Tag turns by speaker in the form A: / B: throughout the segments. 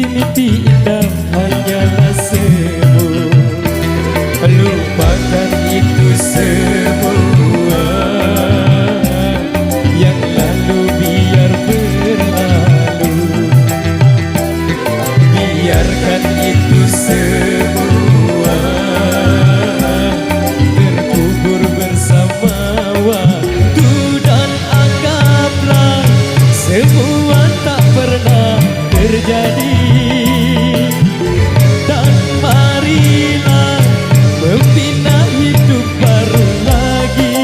A: Mimpi-mimpi indah hanyalah semu. Lupakan itu semua, yang lalu biar berlalu. Biarkan itu semua terkubur bersama waktu, dan anggaplah semua tak pernah terjadi. Dan marilah membina hidup baru lagi.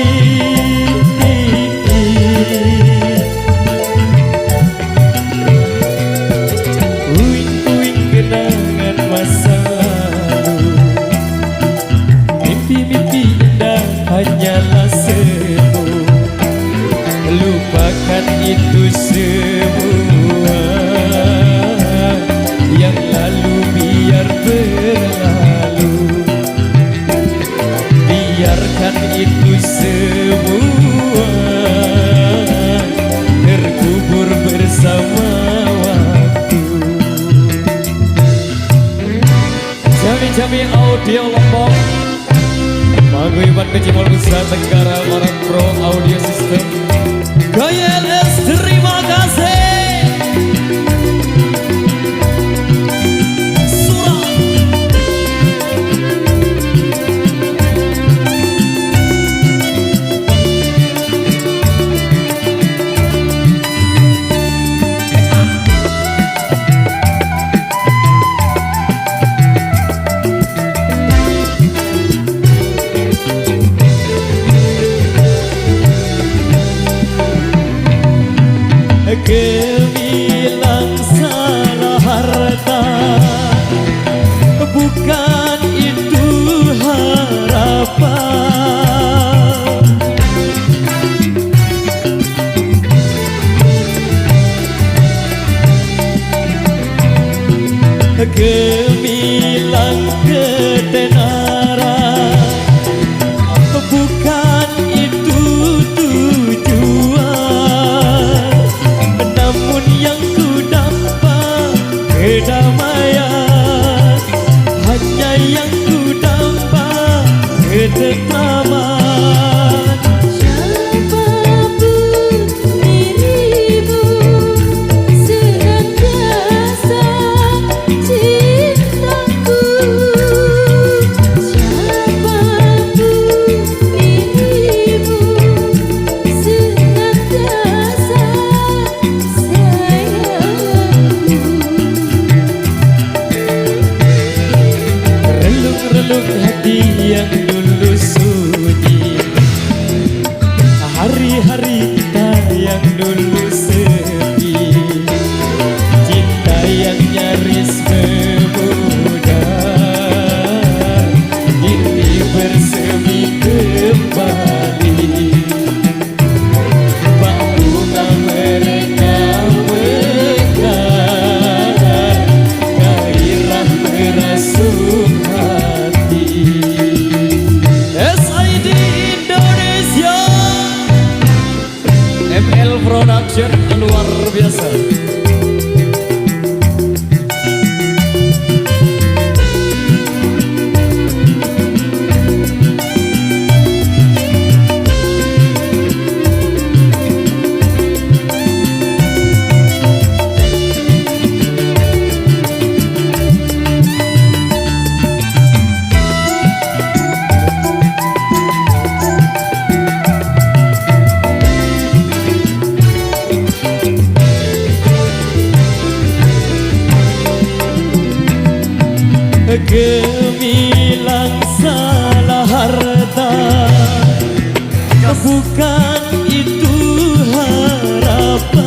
A: Puing-puing kenangan masa lalu, mimpi-mimpi indah hanyalah semu. Lupakan itu semua, yang lalu biar berlalu. Biarkan itu semua terkubur bersama waktu. Jami-jami audio Lombok, Paguyuban Kecimol Nusa Tenggara Barat Pro Audio System. KLS terima kasih. Gemilang salah harta, bukan itu harapan. Gemilang ketenaran, bukan itu tujuan. Namun yang ku dapat kedamaian, hanya yang ku dapat ketentraman. Relung hati yang dulu sunyi, hari-hari kita yang dulu sepi, cinta yang nyaris memudar, ini bersemi kembali. Bunga mereka mekar, gairah merasuk SID Indonesia, ML Production luar biasa. Gemilang salah harta, bukan itu harapan.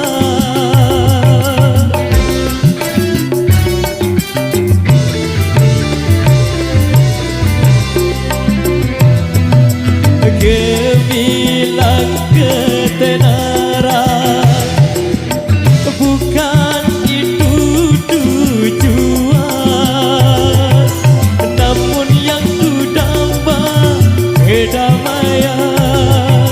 A: Gemilang ketenaran, bukan itu tujuan. Namun yang ku dapat kedamaian,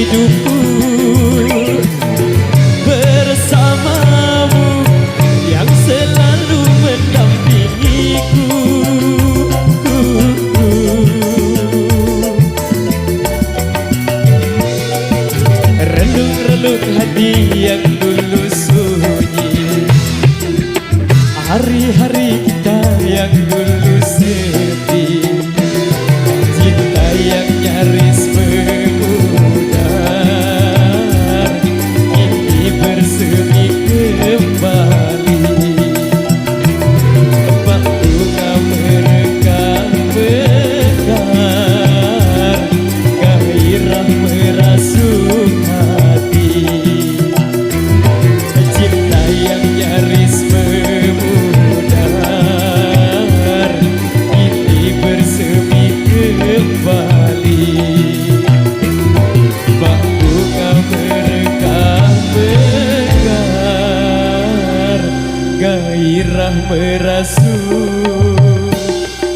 A: hidupku bersamamu yang selalu mendampingiku. Relung-relung hati yang dulu sunyi, hari-hari kita yang dulu sepi, cinta yang nyaris memudar, kini bersemi kembali. Waktunya merekam benar, gairah merasuk hati, cinta yang nyaris memudar, kini bersemi kembali. Bunga merekam benar, gairah merasuk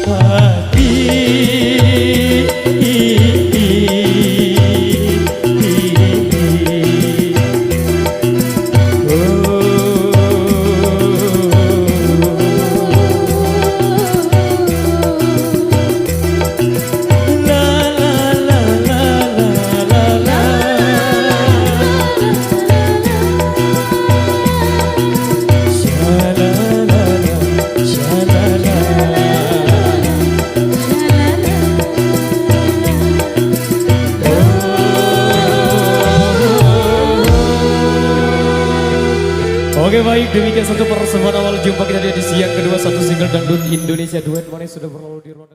A: hati. Oke baik, demikian satu persembahan awal jumpa kita di edisi yang kedua, satu single dangdut Indonesia Duet. Mana sudah berlalu di ruang